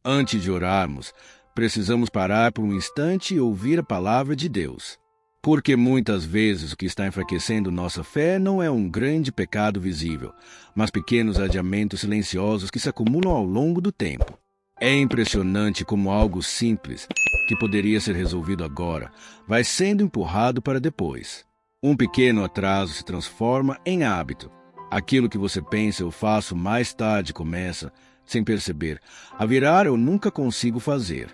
Antes de orarmos, precisamos parar por um instante e ouvir a palavra de Deus. Porque muitas vezes o que está enfraquecendo nossa fé não é um grande pecado visível, mas pequenos adiamentos silenciosos que se acumulam ao longo do tempo. É impressionante como algo simples, que poderia ser resolvido agora, vai sendo empurrado para depois. Um pequeno atraso se transforma em hábito. Aquilo que você pensa eu faço mais tarde começa, sem perceber, a virar eu nunca consigo fazer.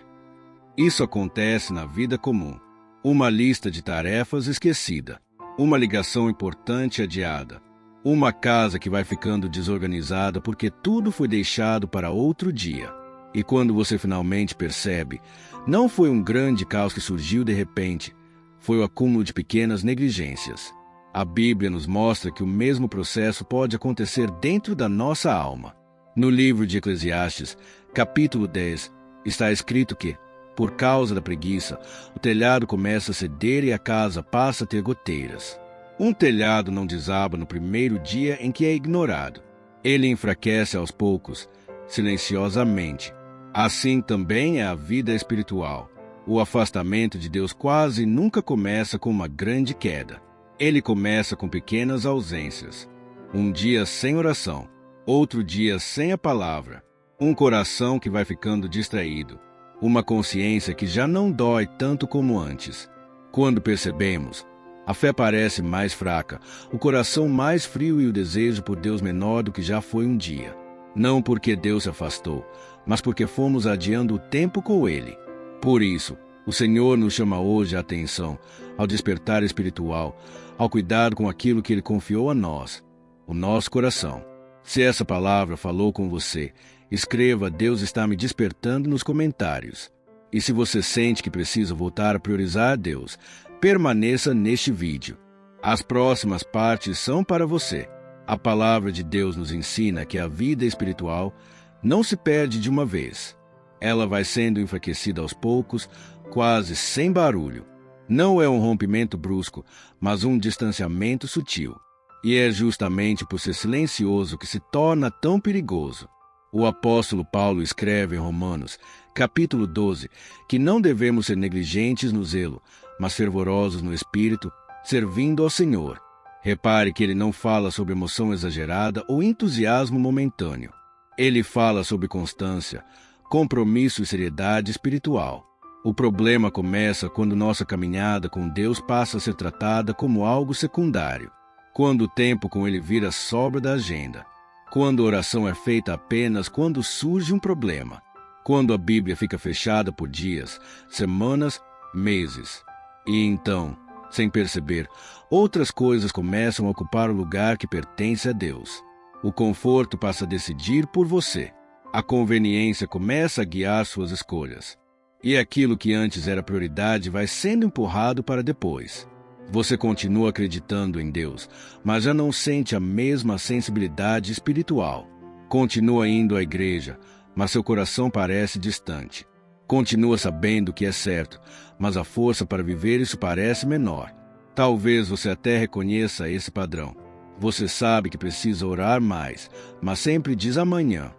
Isso acontece na vida comum. Uma lista de tarefas esquecida, uma ligação importante adiada, uma casa que vai ficando desorganizada porque tudo foi deixado para outro dia. E quando você finalmente percebe, não foi um grande caos que surgiu de repente, foi o acúmulo de pequenas negligências. A Bíblia nos mostra que o mesmo processo pode acontecer dentro da nossa alma. No livro de Eclesiastes, capítulo 10, está escrito que, por causa da preguiça, o telhado começa a ceder e a casa passa a ter goteiras. Um telhado não desaba no primeiro dia em que é ignorado. Ele enfraquece aos poucos, silenciosamente. Assim também é a vida espiritual. O afastamento de Deus quase nunca começa com uma grande queda. Ele começa com pequenas ausências. Um dia sem oração, outro dia sem a palavra, um coração que vai ficando distraído, uma consciência que já não dói tanto como antes. Quando percebemos, a fé parece mais fraca, o coração mais frio e o desejo por Deus menor do que já foi um dia. Não porque Deus se afastou, mas porque fomos adiando o tempo com Ele. Por isso, o Senhor nos chama hoje a atenção ao despertar espiritual, ao cuidado com aquilo que Ele confiou a nós, o nosso coração. Se essa palavra falou com você, escreva "Deus está me despertando" nos comentários. E se você sente que precisa voltar a priorizar Deus, permaneça neste vídeo. As próximas partes são para você. A palavra de Deus nos ensina que a vida espiritual não se perde de uma vez. Ela vai sendo enfraquecida aos poucos, quase sem barulho. Não é um rompimento brusco, mas um distanciamento sutil. E é justamente por ser silencioso que se torna tão perigoso. O apóstolo Paulo escreve em Romanos, capítulo 12, que não devemos ser negligentes no zelo, mas fervorosos no espírito, servindo ao Senhor. Repare que ele não fala sobre emoção exagerada ou entusiasmo momentâneo. Ele fala sobre constância, compromisso e seriedade espiritual. O problema começa quando nossa caminhada com Deus passa a ser tratada como algo secundário, quando o tempo com Ele vira sobra da agenda, quando a oração é feita apenas quando surge um problema, quando a Bíblia fica fechada por dias, semanas, meses. E então, sem perceber, outras coisas começam a ocupar o lugar que pertence a Deus. O conforto passa a decidir por você. A conveniência começa a guiar suas escolhas. E aquilo que antes era prioridade vai sendo empurrado para depois. Você continua acreditando em Deus, mas já não sente a mesma sensibilidade espiritual. Continua indo à igreja, mas seu coração parece distante. Continua sabendo que é certo, mas a força para viver isso parece menor. Talvez você até reconheça esse padrão. Você sabe que precisa orar mais, mas sempre diz amanhã.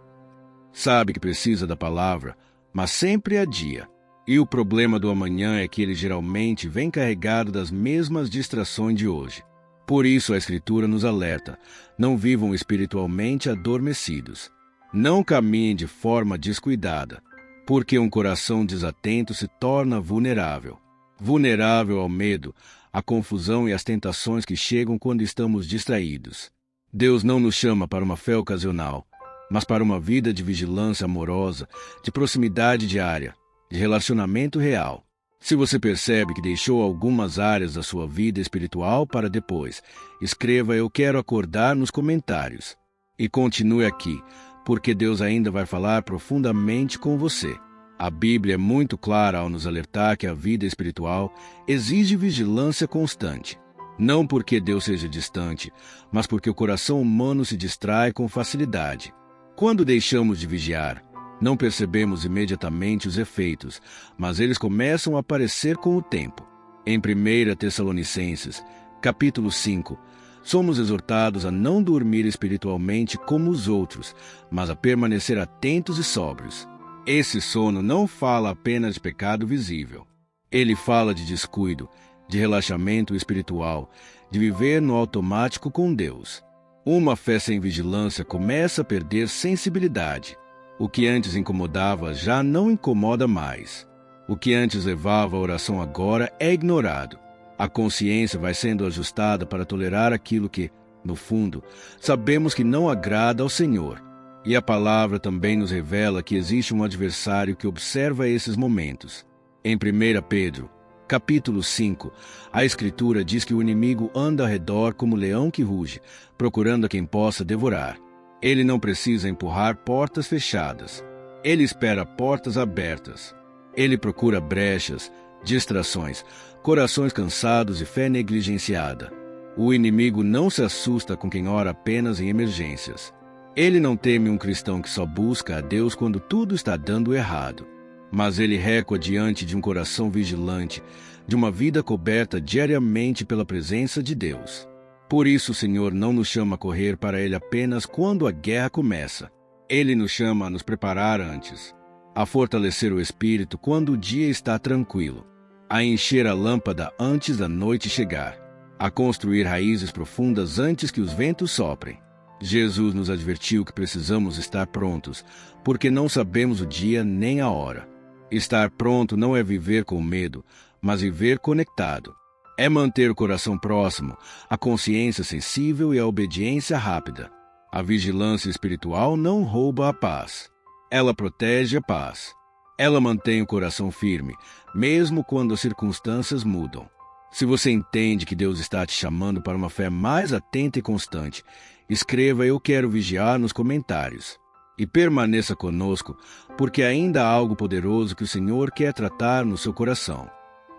Sabe que precisa da palavra, mas sempre adia. E o problema do amanhã é que ele geralmente vem carregado das mesmas distrações de hoje. Por isso a Escritura nos alerta: não vivam espiritualmente adormecidos. Não caminhem de forma descuidada, porque um coração desatento se torna vulnerável. Vulnerável ao medo, à confusão e às tentações que chegam quando estamos distraídos. Deus não nos chama para uma fé ocasional, mas para uma vida de vigilância amorosa, de proximidade diária, de relacionamento real. Se você percebe que deixou algumas áreas da sua vida espiritual para depois, escreva "Eu quero acordar" nos comentários. E continue aqui, porque Deus ainda vai falar profundamente com você. A Bíblia é muito clara ao nos alertar que a vida espiritual exige vigilância constante. Não porque Deus seja distante, mas porque o coração humano se distrai com facilidade. Quando deixamos de vigiar, não percebemos imediatamente os efeitos, mas eles começam a aparecer com o tempo. Em 1 Tessalonicenses, capítulo 5, somos exortados a não dormir espiritualmente como os outros, mas a permanecer atentos e sóbrios. Esse sono não fala apenas de pecado visível. Ele fala de descuido, de relaxamento espiritual, de viver no automático com Deus. Uma fé sem vigilância começa a perder sensibilidade. O que antes incomodava já não incomoda mais. O que antes levava à oração agora é ignorado. A consciência vai sendo ajustada para tolerar aquilo que, no fundo, sabemos que não agrada ao Senhor. E a palavra também nos revela que existe um adversário que observa esses momentos. Em 1 Pedro, capítulo 5, a Escritura diz que o inimigo anda ao redor como leão que ruge, procurando a quem possa devorar. Ele não precisa empurrar portas fechadas. Ele espera portas abertas. Ele procura brechas, distrações, corações cansados e fé negligenciada. O inimigo não se assusta com quem ora apenas em emergências. Ele não teme um cristão que só busca a Deus quando tudo está dando errado. Mas ele recua diante de um coração vigilante, de uma vida coberta diariamente pela presença de Deus. Por isso o Senhor não nos chama a correr para Ele apenas quando a guerra começa. Ele nos chama a nos preparar antes, a fortalecer o espírito quando o dia está tranquilo, a encher a lâmpada antes da noite chegar, a construir raízes profundas antes que os ventos soprem. Jesus nos advertiu que precisamos estar prontos, porque não sabemos o dia nem a hora. Estar pronto não é viver com medo, mas viver conectado. É manter o coração próximo, a consciência sensível e a obediência rápida. A vigilância espiritual não rouba a paz. Ela protege a paz. Ela mantém o coração firme, mesmo quando as circunstâncias mudam. Se você entende que Deus está te chamando para uma fé mais atenta e constante, escreva "Eu quero vigiar" nos comentários. E permaneça conosco, porque ainda há algo poderoso que o Senhor quer tratar no seu coração.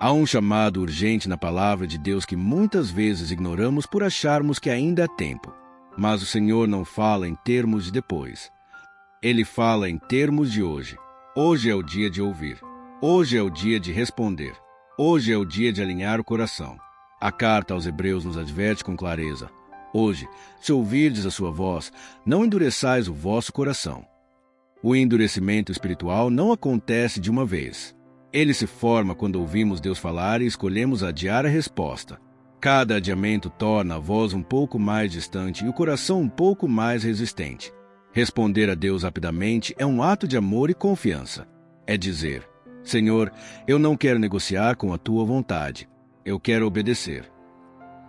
Há um chamado urgente na palavra de Deus que muitas vezes ignoramos por acharmos que ainda há tempo. Mas o Senhor não fala em termos de depois. Ele fala em termos de hoje. Hoje é o dia de ouvir. Hoje é o dia de responder. Hoje é o dia de alinhar o coração. A carta aos Hebreus nos adverte com clareza. Hoje, se ouvirdes a sua voz, não endureçais o vosso coração. O endurecimento espiritual não acontece de uma vez. Ele se forma quando ouvimos Deus falar e escolhemos adiar a resposta. Cada adiamento torna a voz um pouco mais distante e o coração um pouco mais resistente. Responder a Deus rapidamente é um ato de amor e confiança. É dizer: Senhor, eu não quero negociar com a tua vontade. Eu quero obedecer.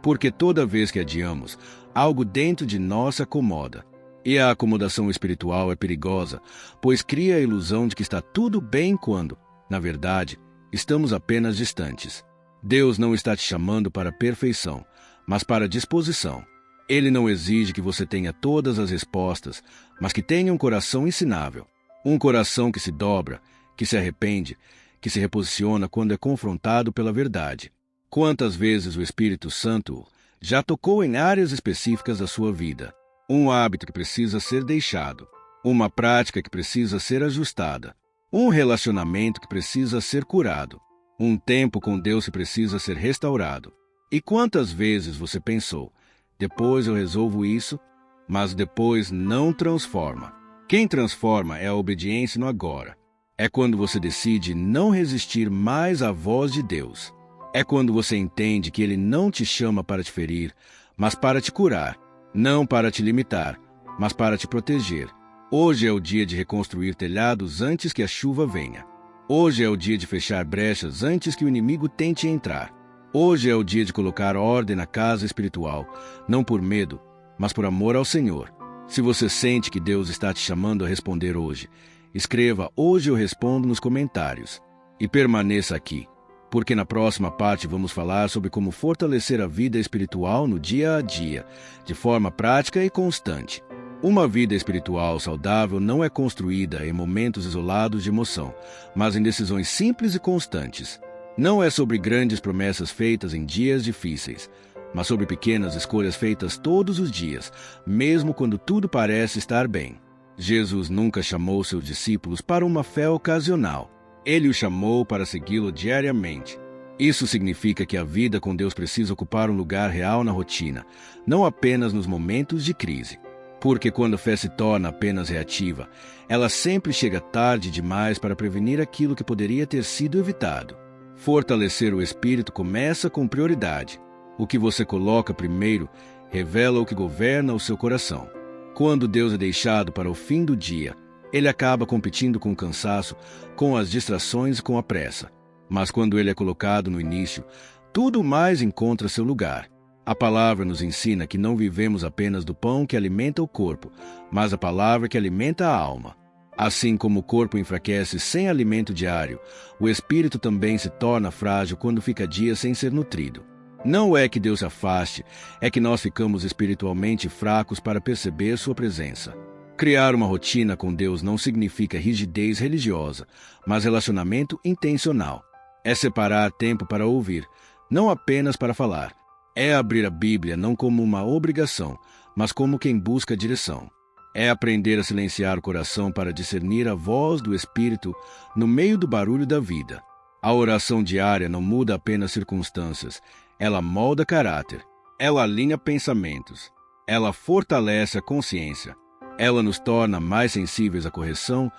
Porque toda vez que adiamos, algo dentro de nós se acomoda. E a acomodação espiritual é perigosa, pois cria a ilusão de que está tudo bem quando, na verdade, estamos apenas distantes. Deus não está te chamando para a perfeição, mas para a disposição. Ele não exige que você tenha todas as respostas, mas que tenha um coração ensinável. Um coração que se dobra, que se arrepende, que se reposiciona quando é confrontado pela verdade. Quantas vezes o Espírito Santo já tocou em áreas específicas da sua vida? Um hábito que precisa ser deixado, uma prática que precisa ser ajustada, um relacionamento que precisa ser curado, um tempo com Deus que precisa ser restaurado. E quantas vezes você pensou: depois eu resolvo isso, mas depois não transforma. Quem transforma é a obediência no agora. É quando você decide não resistir mais à voz de Deus. É quando você entende que Ele não te chama para te ferir, mas para te curar. Não para te limitar, mas para te proteger. Hoje é o dia de reconstruir telhados antes que a chuva venha. Hoje é o dia de fechar brechas antes que o inimigo tente entrar. Hoje é o dia de colocar ordem na casa espiritual, não por medo, mas por amor ao Senhor. Se você sente que Deus está te chamando a responder hoje, escreva "Hoje eu respondo" nos comentários. E permaneça aqui, porque na próxima parte vamos falar sobre como fortalecer a vida espiritual no dia a dia, de forma prática e constante. Uma vida espiritual saudável não é construída em momentos isolados de emoção, mas em decisões simples e constantes. Não é sobre grandes promessas feitas em dias difíceis, mas sobre pequenas escolhas feitas todos os dias, mesmo quando tudo parece estar bem. Jesus nunca chamou seus discípulos para uma fé ocasional. Ele os chamou para segui-lo diariamente. Isso significa que a vida com Deus precisa ocupar um lugar real na rotina, não apenas nos momentos de crise. Porque quando a fé se torna apenas reativa, ela sempre chega tarde demais para prevenir aquilo que poderia ter sido evitado. Fortalecer o espírito começa com prioridade. O que você coloca primeiro revela o que governa o seu coração. Quando Deus é deixado para o fim do dia, ele acaba competindo com o cansaço, com as distrações e com a pressa. Mas quando ele é colocado no início, tudo mais encontra seu lugar. A palavra nos ensina que não vivemos apenas do pão que alimenta o corpo, mas a palavra que alimenta a alma. Assim como o corpo enfraquece sem alimento diário, o espírito também se torna frágil quando fica dias sem ser nutrido. Não é que Deus se afaste, é que nós ficamos espiritualmente fracos para perceber sua presença. Criar uma rotina com Deus não significa rigidez religiosa, mas relacionamento intencional. É separar tempo para ouvir, não apenas para falar. É abrir a Bíblia não como uma obrigação, mas como quem busca direção. É aprender a silenciar o coração para discernir a voz do Espírito no meio do barulho da vida. A oração diária não muda apenas circunstâncias, ela molda caráter, ela alinha pensamentos, ela fortalece a consciência, ela nos torna mais sensíveis à correção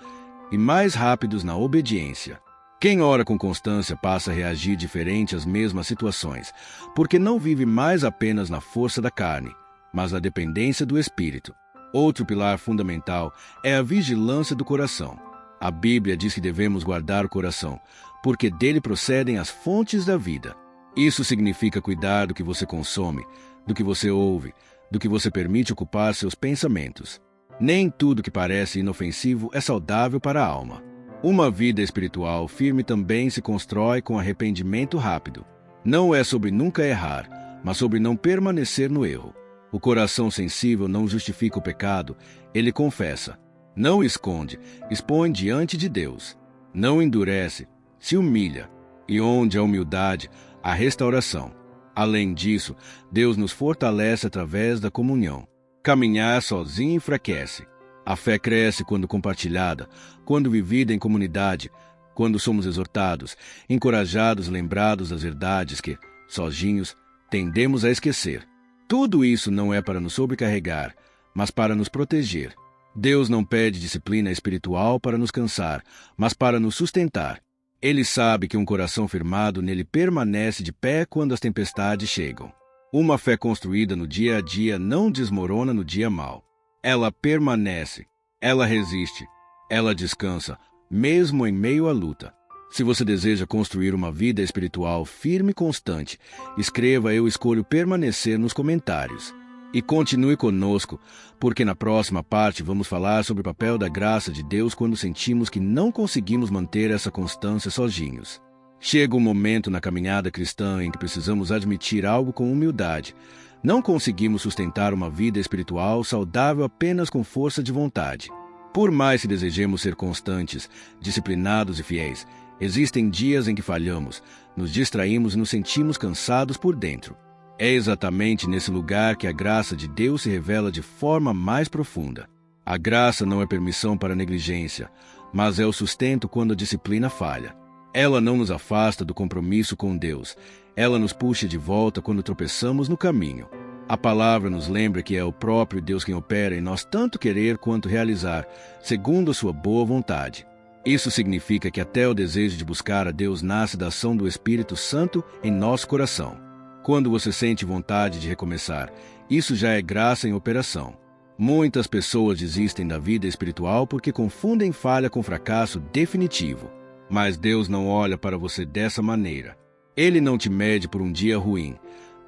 e mais rápidos na obediência. Quem ora com constância passa a reagir diferente às mesmas situações, porque não vive mais apenas na força da carne, mas na dependência do Espírito. Outro pilar fundamental é a vigilância do coração. A Bíblia diz que devemos guardar o coração, porque dele procedem as fontes da vida. Isso significa cuidar do que você consome, do que você ouve, do que você permite ocupar seus pensamentos. Nem tudo que parece inofensivo é saudável para a alma. Uma vida espiritual firme também se constrói com arrependimento rápido. Não é sobre nunca errar, mas sobre não permanecer no erro. O coração sensível não justifica o pecado, ele confessa. Não esconde, expõe diante de Deus. Não endurece, se humilha. E onde há humildade, há restauração. Além disso, Deus nos fortalece através da comunhão. Caminhar sozinho enfraquece. A fé cresce quando compartilhada, quando vivida em comunidade, quando somos exortados, encorajados, lembrados das verdades que, sozinhos, tendemos a esquecer. Tudo isso não é para nos sobrecarregar, mas para nos proteger. Deus não pede disciplina espiritual para nos cansar, mas para nos sustentar. Ele sabe que um coração firmado nele permanece de pé quando as tempestades chegam. Uma fé construída no dia a dia não desmorona no dia mau. Ela permanece, ela resiste, ela descansa, mesmo em meio à luta. Se você deseja construir uma vida espiritual firme e constante, escreva "Eu escolho permanecer" nos comentários. E continue conosco, porque na próxima parte vamos falar sobre o papel da graça de Deus quando sentimos que não conseguimos manter essa constância sozinhos. Chega um momento na caminhada cristã em que precisamos admitir algo com humildade. Não conseguimos sustentar uma vida espiritual saudável apenas com força de vontade. Por mais que desejemos ser constantes, disciplinados e fiéis, existem dias em que falhamos, nos distraímos e nos sentimos cansados por dentro. É exatamente nesse lugar que a graça de Deus se revela de forma mais profunda. A graça não é permissão para negligência, mas é o sustento quando a disciplina falha. Ela não nos afasta do compromisso com Deus. Ela nos puxa de volta quando tropeçamos no caminho. A palavra nos lembra que é o próprio Deus quem opera em nós tanto querer quanto realizar, segundo a sua boa vontade. Isso significa que até o desejo de buscar a Deus nasce da ação do Espírito Santo em nosso coração. Quando você sente vontade de recomeçar, isso já é graça em operação. Muitas pessoas desistem da vida espiritual porque confundem falha com fracasso definitivo. Mas Deus não olha para você dessa maneira. Ele não te mede por um dia ruim,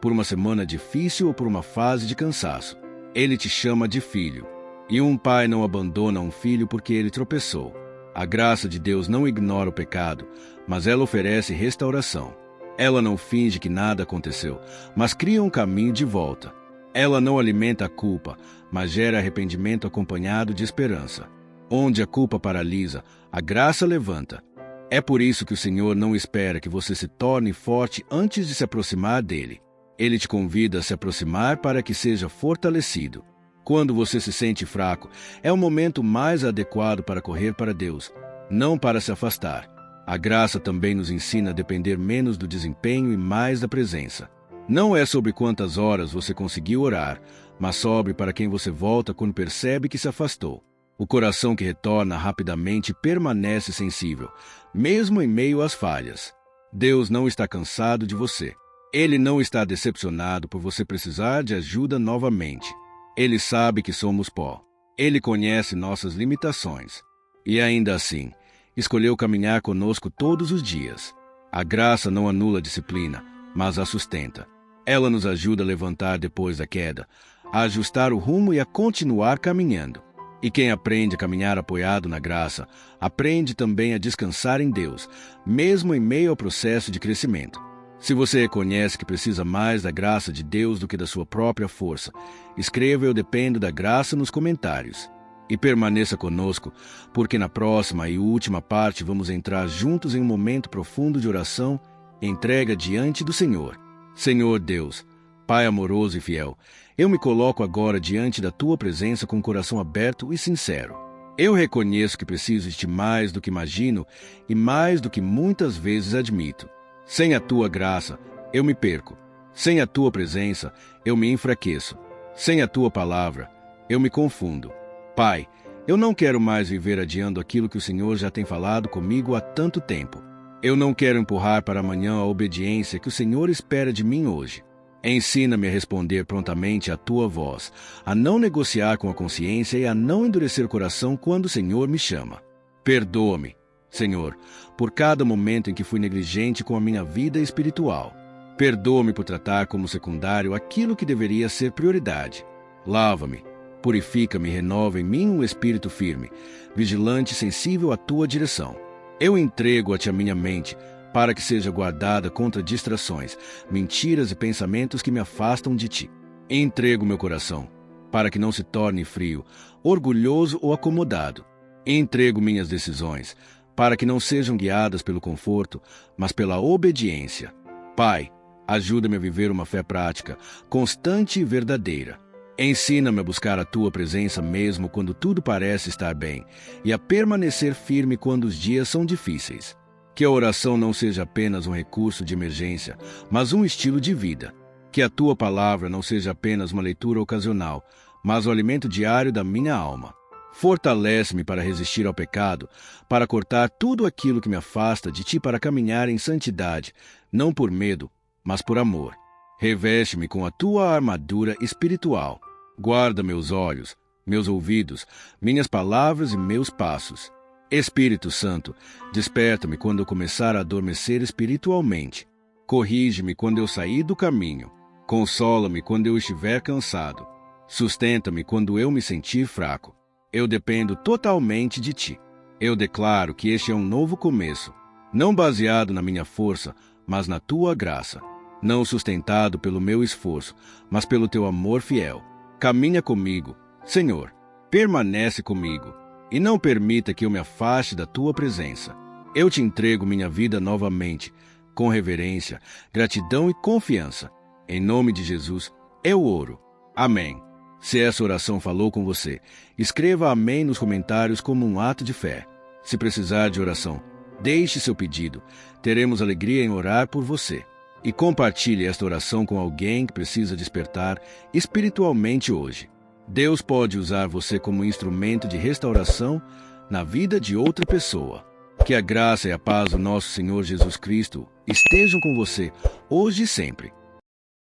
por uma semana difícil ou por uma fase de cansaço. Ele te chama de filho. E um pai não abandona um filho porque ele tropeçou. A graça de Deus não ignora o pecado, mas ela oferece restauração. Ela não finge que nada aconteceu, mas cria um caminho de volta. Ela não alimenta a culpa, mas gera arrependimento acompanhado de esperança. Onde a culpa paralisa, a graça levanta. É por isso que o Senhor não espera que você se torne forte antes de se aproximar dele. Ele te convida a se aproximar para que seja fortalecido. Quando você se sente fraco, é o momento mais adequado para correr para Deus, não para se afastar. A graça também nos ensina a depender menos do desempenho e mais da presença. Não é sobre quantas horas você conseguiu orar, mas sobre para quem você volta quando percebe que se afastou. O coração que retorna rapidamente permanece sensível, mesmo em meio às falhas. Deus não está cansado de você. Ele não está decepcionado por você precisar de ajuda novamente. Ele sabe que somos pó. Ele conhece nossas limitações. E ainda assim, escolheu caminhar conosco todos os dias. A graça não anula a disciplina, mas a sustenta. Ela nos ajuda a levantar depois da queda, a ajustar o rumo e a continuar caminhando. E quem aprende a caminhar apoiado na graça, aprende também a descansar em Deus, mesmo em meio ao processo de crescimento. Se você reconhece que precisa mais da graça de Deus do que da sua própria força, escreva "Eu dependo da graça" nos comentários. E permaneça conosco, porque na próxima e última parte vamos entrar juntos em um momento profundo de oração e entrega diante do Senhor. Senhor Deus, Pai amoroso e fiel, eu me coloco agora diante da Tua presença com o coração aberto e sincero. Eu reconheço que preciso de Ti mais do que imagino e mais do que muitas vezes admito. Sem a Tua graça, eu me perco. Sem a Tua presença, eu me enfraqueço. Sem a Tua palavra, eu me confundo. Pai, eu não quero mais viver adiando aquilo que o Senhor já tem falado comigo há tanto tempo. Eu não quero empurrar para amanhã a obediência que o Senhor espera de mim hoje. Ensina-me a responder prontamente à Tua voz, a não negociar com a consciência e a não endurecer o coração quando o Senhor me chama. Perdoa-me, Senhor, por cada momento em que fui negligente com a minha vida espiritual. Perdoa-me por tratar como secundário aquilo que deveria ser prioridade. Lava-me, purifica-me e renova em mim um espírito firme, vigilante e sensível à Tua direção. Eu entrego-te a minha mente, para que seja guardada contra distrações, mentiras e pensamentos que me afastam de Ti. Entrego meu coração, para que não se torne frio, orgulhoso ou acomodado. Entrego minhas decisões, para que não sejam guiadas pelo conforto, mas pela obediência. Pai, ajuda-me a viver uma fé prática, constante e verdadeira. Ensina-me a buscar a Tua presença mesmo quando tudo parece estar bem, e a permanecer firme quando os dias são difíceis. Que a oração não seja apenas um recurso de emergência, mas um estilo de vida. Que a Tua palavra não seja apenas uma leitura ocasional, mas o alimento diário da minha alma. Fortalece-me para resistir ao pecado, para cortar tudo aquilo que me afasta de Ti para caminhar em santidade, não por medo, mas por amor. Reveste-me com a Tua armadura espiritual. Guarda meus olhos, meus ouvidos, minhas palavras e meus passos. Espírito Santo, desperta-me quando eu começar a adormecer espiritualmente. Corrige-me quando eu sair do caminho. Consola-me quando eu estiver cansado. Sustenta-me quando eu me sentir fraco. Eu dependo totalmente de Ti. Eu declaro que este é um novo começo, não baseado na minha força, mas na Tua graça. Não sustentado pelo meu esforço, mas pelo Teu amor fiel. Caminha comigo, Senhor. Permanece comigo. E não permita que eu me afaste da Tua presença. Eu Te entrego minha vida novamente, com reverência, gratidão e confiança. Em nome de Jesus, eu oro. Amém. Se essa oração falou com você, escreva amém nos comentários como um ato de fé. Se precisar de oração, deixe seu pedido. Teremos alegria em orar por você. E compartilhe esta oração com alguém que precisa despertar espiritualmente hoje. Deus pode usar você como instrumento de restauração na vida de outra pessoa. Que a graça e a paz do nosso Senhor Jesus Cristo estejam com você, hoje e sempre.